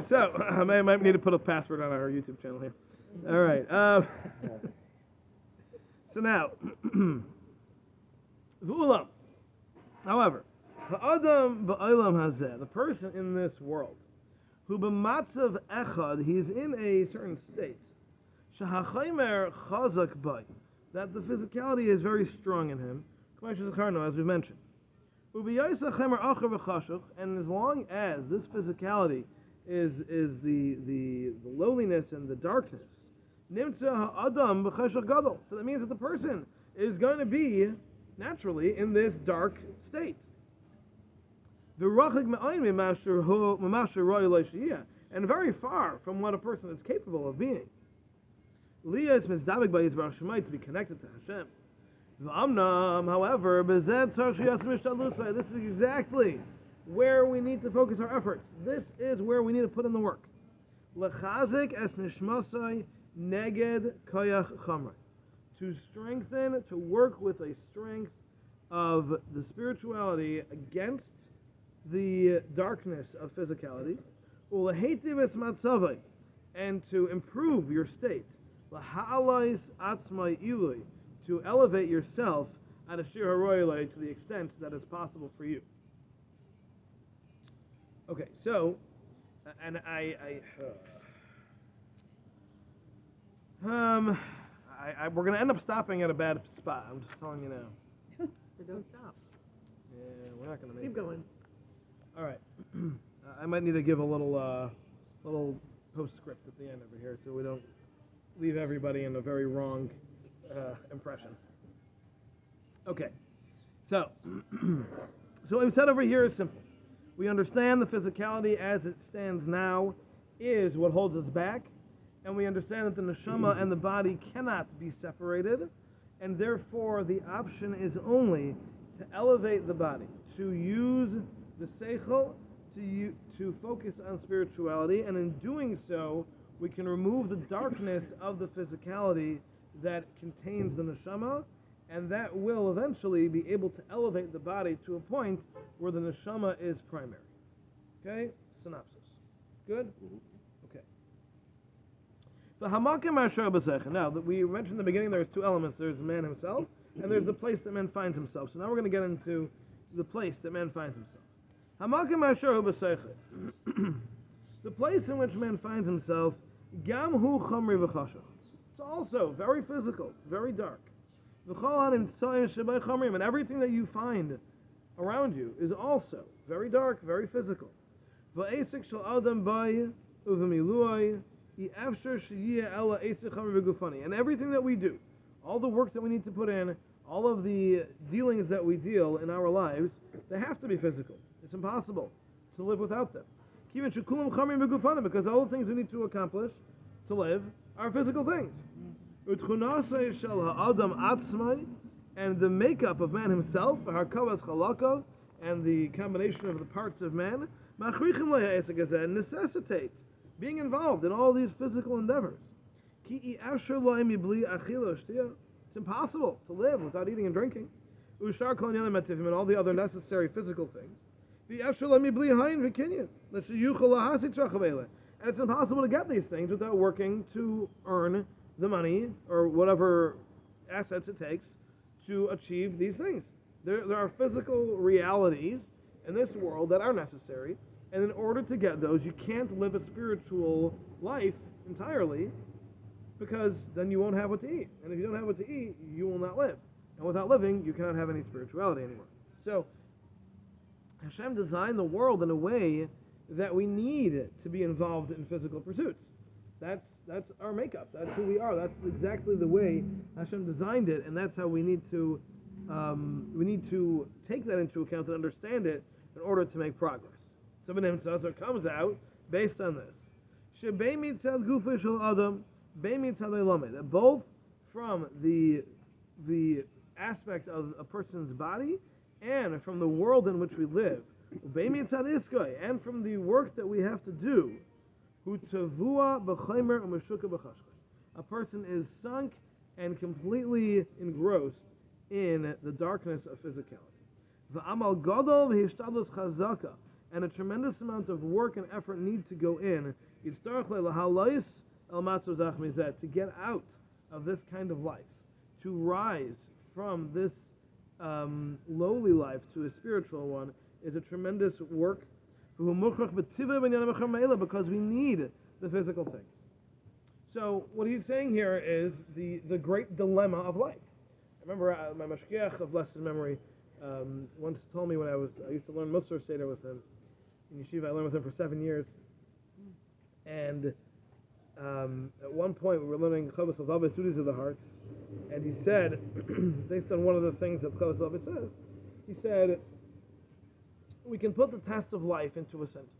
So, I might need to put a password on our YouTube channel here. All right. So now, V'ulam. However, the person in this world, who b'matzav echad, he is in a certain state, shehachaymer chazak bay, that the physicality is very strong in him, as we mentioned. And as long as this physicality is the lowliness and the darkness, so that means that the person is going to be naturally in this dark state. And very far from what a person is capable of being. To be connected to Hashem. However, this is exactly where we need to focus our efforts. This is where we need to put in the work. To strengthen, to work with a strength of the spirituality against the darkness of physicality, and to improve your state, to elevate yourself at a shir haroyle to the extent that is possible for you. Okay, so, and we're going to end up stopping at a bad spot. I'm just telling you now. So don't stop. Yeah, we're not going to make Keep going. All right. I might need to give a little postscript at the end over here so we don't leave everybody in a very wrong impression. Okay. So, what we've said over here is simple. We understand the physicality as it stands now is what holds us back, and we understand that the neshama and the body cannot be separated, and therefore the option is only to elevate the body, to use the seichel, to focus on spirituality, and in doing so, we can remove the darkness of the physicality that contains the neshama, and that will eventually be able to elevate the body to a point where the neshama is primary. Okay? Synopsis. Good? Okay. Now, that we mentioned in the beginning, there's two elements. There's man himself, and there's the place that man finds himself. So now we're going to get into the place that man finds himself. The place in which man finds himself, gam hu chamri v'chashach. It's also very physical, very dark. And everything that you find around you is also very dark, very physical. And everything that we do, all the work that we need to put in, all of the dealings that we deal in our lives, they have to be physical. It's impossible to live without them. Because all the things we need to accomplish to live are physical things. And the makeup of man himself, and the combination of the parts of man, necessitates being involved in all these physical endeavors. It's impossible to live without eating and drinking, and all the other necessary physical things. And it's impossible to get these things without working to earn the money or whatever assets it takes to achieve these things. There are physical realities in this world that are necessary, and in order to get those, you can't live a spiritual life entirely, because then you won't have what to eat. And if you don't have what to eat, you will not live. And without living, you cannot have any spirituality anymore. So, Hashem designed the world in a way that we need to be involved in physical pursuits. That's our makeup. That's who we are. That's exactly the way Hashem designed it, and that's how we need to take that into account and understand it in order to make progress. So it comes out based on this. That both from the aspect of a person's body and from the world in which we live, and from the work that we have to do, a person is sunk and completely engrossed in the darkness of physicality. and a tremendous amount of work and effort need to go in to get out of this kind of life, to rise from this lowly life to a spiritual one, is a tremendous work because we need the physical things. So what he's saying here is the great dilemma of life. I remember my mashgiach of blessed memory once told me when I used to learn Musar Seder with him in yeshiva. I learned with him for 7 years, and at one point we were learning Chavos Levavos, duties of the heart, and he said, based on one of the things that Chavos Levavos says, he said, we can put the test of life into a sentence.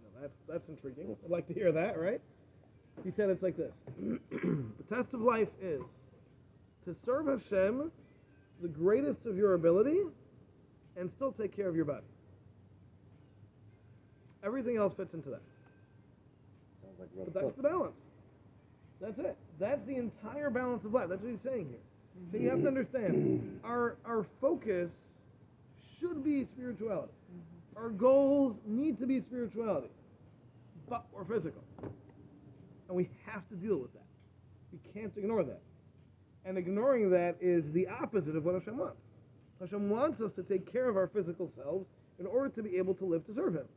Now that's intriguing. I'd like to hear that, right? He said it's like this. The test of life is to serve Hashem the greatest of your ability and still take care of your body. Everything else fits into that. But that's the balance. That's it. That's the entire balance of life. That's what he's saying here. So you have to understand, our focus should be spirituality. Our goals need to be spirituality. But we're physical. And we have to deal with that. We can't ignore that. And ignoring that is the opposite of what Hashem wants. Hashem wants us to take care of our physical selves in order to be able to live to serve Him.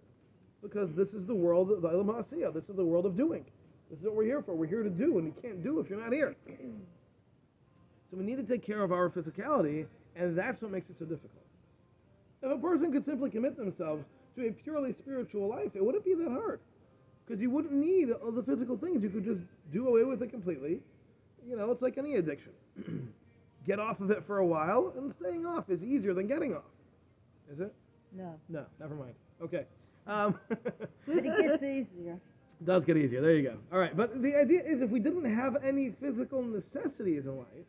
Because this is the world of the Olam Ha'asiyah. This is the world of doing. This is what we're here for. We're here to do, and you can't do if you're not here. So we need to take care of our physicality, and that's what makes it so difficult. If a person could simply commit themselves to a purely spiritual life, it wouldn't be that hard. Because you wouldn't need all the physical things. You could just do away with it completely. You know, it's like any addiction. Get off of it for a while, and staying off is easier than getting off. Is it? No. No, never mind. Okay. But it gets easier. It does get easier. There you go. All right. But the idea is if we didn't have any physical necessities in life,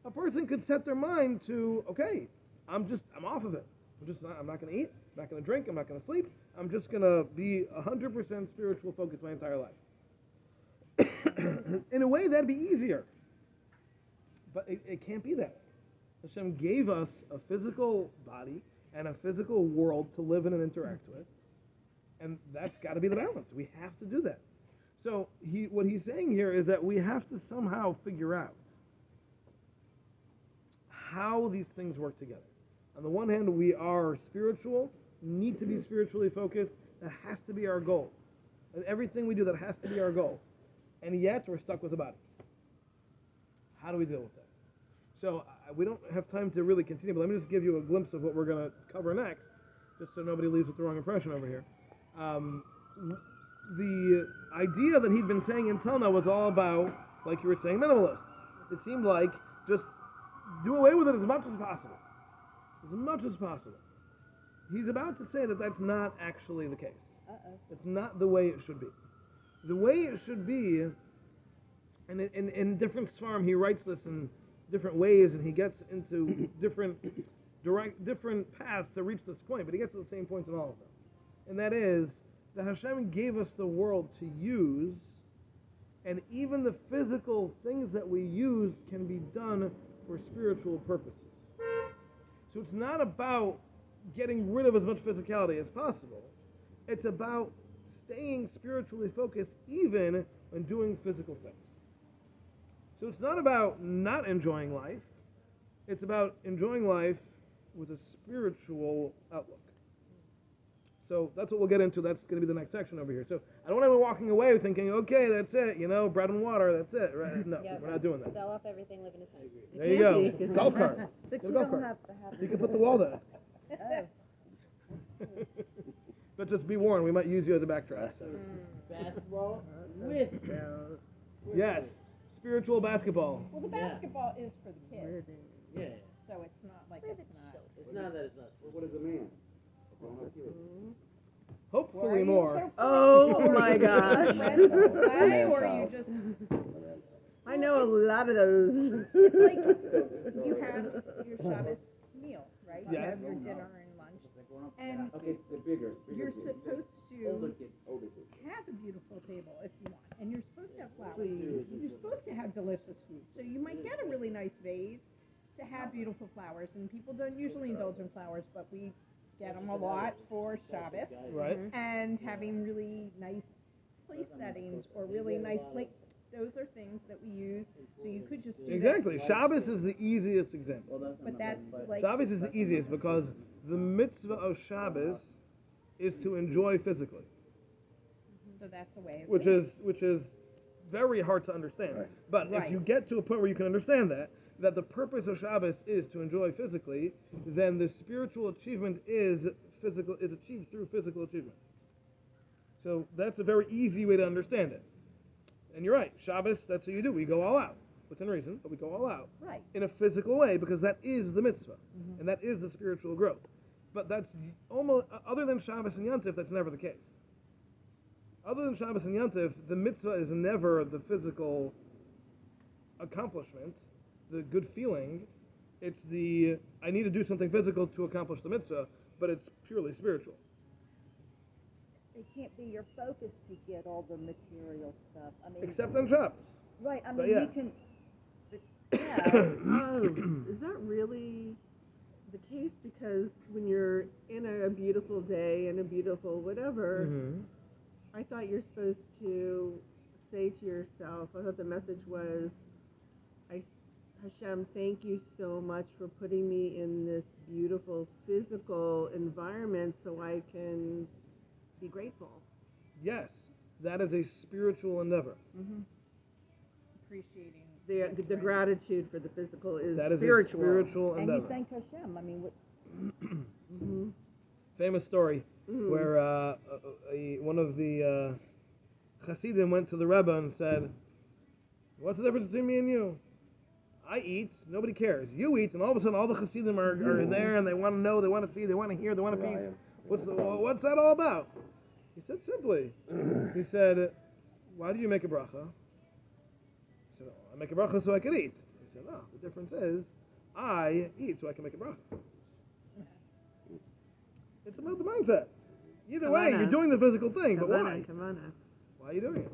a person could set their mind to, okay, I'm off of it. I'm not going to eat. I'm not going to drink. I'm not going to sleep. I'm just going to be 100% spiritual focused my entire life. In a way, that'd be easier. But it can't be that way. Hashem gave us a physical body and a physical world to live in and interact with. And that's got to be the balance. We have to do that. So what he's saying here is that we have to somehow figure out how these things work together. On the one hand, we are spiritual, need to be spiritually focused. That has to be our goal. And everything we do, that has to be our goal. And yet, we're stuck with the body. How do we deal with that? So we don't have time to really continue, but let me just give you a glimpse of what we're going to cover next, just so nobody leaves with the wrong impression over here. The idea that he'd been saying until now was all about, like you were saying, minimalist. It seemed like just do away with it as much as possible. As much as possible. He's about to say that that's not actually the case. It's not the way it should be. The way it should be, and in different Sfarim, he writes this in different ways, and he gets into different paths to reach this point, but he gets to the same points in all of them. And that is that Hashem gave us the world to use, and even the physical things that we use can be done for spiritual purposes. So it's not about getting rid of as much physicality as possible. It's about staying spiritually focused even when doing physical things. So it's not about not enjoying life. It's about enjoying life with a spiritual outlook. So that's what we'll get into. That's going to be the next section over here. So I don't want anyone walking away thinking, okay, that's it, bread and water, that's it. Right? No, we're not doing that. Sell off everything, live in a tent. There you go. Golf cart. But you golf don't cart. have to have You can put the wall down. Oh. But just be warned, we might use you as a backdrop. So. Basketball with Yes, spiritual basketball. Well, the basketball is for the kids, yeah. so it's not like it's not. It's not that it's not. What is a man? Hopefully more. Oh my gosh. Why, or you just, I know a lot of those. it's like you have your Shabbos meal, right? You Yes. have your dinner and lunch, and Okay, it's the bigger you're kids. supposed Older to kids. Older kids. have a beautiful table if you want, and you're supposed to have flowers. You're supposed to have delicious food, so you might get a really nice vase to have beautiful flowers, and people don't usually indulge in flowers, but we get them a lot for Shabbos. Right. And having really nice place settings or really nice, like, those are things that we use, so you could just do Exactly. Shabbos is the easiest example. that. But that's like, Shabbos is the easiest because the mitzvah of Shabbos is to enjoy physically, so that's a way of which doing is very hard to understand. But if you get to a point where you can understand that the purpose of Shabbos is to enjoy physically, then the spiritual achievement is achieved through physical achievement. So that's a very easy way to understand it. And you're right, Shabbos, that's what you do. We go all out, within reason, but we go all out. Right. In a physical way, because that is the mitzvah, and that is the spiritual growth. But that's almost, other than Shabbos and Yontif, that's never the case. Other than Shabbos and Yontif, the mitzvah is never the physical accomplishment, the good feeling. It's the, I need to do something physical to accomplish the mitzvah, but it's purely spiritual. It can't be your focus to get all the material stuff. I mean, Except on Shabbos. right. I But mean, yeah. we can. But, yeah. Is that really the case? Because when you're in a beautiful day and a beautiful whatever, I thought you're supposed to say to yourself. I thought the message was, Hashem, thank you so much for putting me in this beautiful physical environment so I can be grateful. Yes, that is a spiritual endeavor. appreciating. The gratitude for the physical is That is spiritual. a spiritual And endeavor. you thanked Hashem. I mean, what? Famous story where one of the Hasidim went to the Rebbe and said, "What's the difference between me and you? I eat, nobody cares. You eat, and all of a sudden all the Hasidim are there, and they want to know, they want to see, they want to hear, they want a piece. What's that all about?" He said simply. He said, "Why do you make a bracha?" He said, "I make a bracha so I can eat." He said, "No, the difference is I eat so I can make a bracha." It's about the mindset. Either way, you're doing the physical thing, but why? Why are you doing it?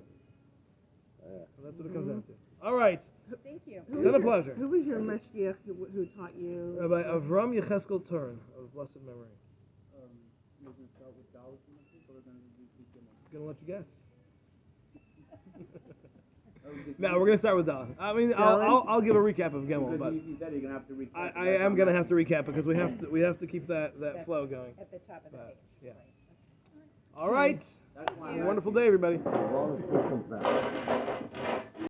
So that's what it comes down to. All right. Thank you. It's been a pleasure. Who was your mashgiach who taught you? Rabbi Avram Yecheskel Turin of blessed memory. We're going to start with Dallas next week, or we're going to do Gimel? Gonna let you guess. No, we're gonna start with Dalit. I mean, I'll give a recap of Gimel, but You said you're going to have to recap. I am gonna have to recap because we have to keep that flow going. At the top of the page. Yeah. Right. All right. That's why Wonderful day, everybody. As long as it comes back.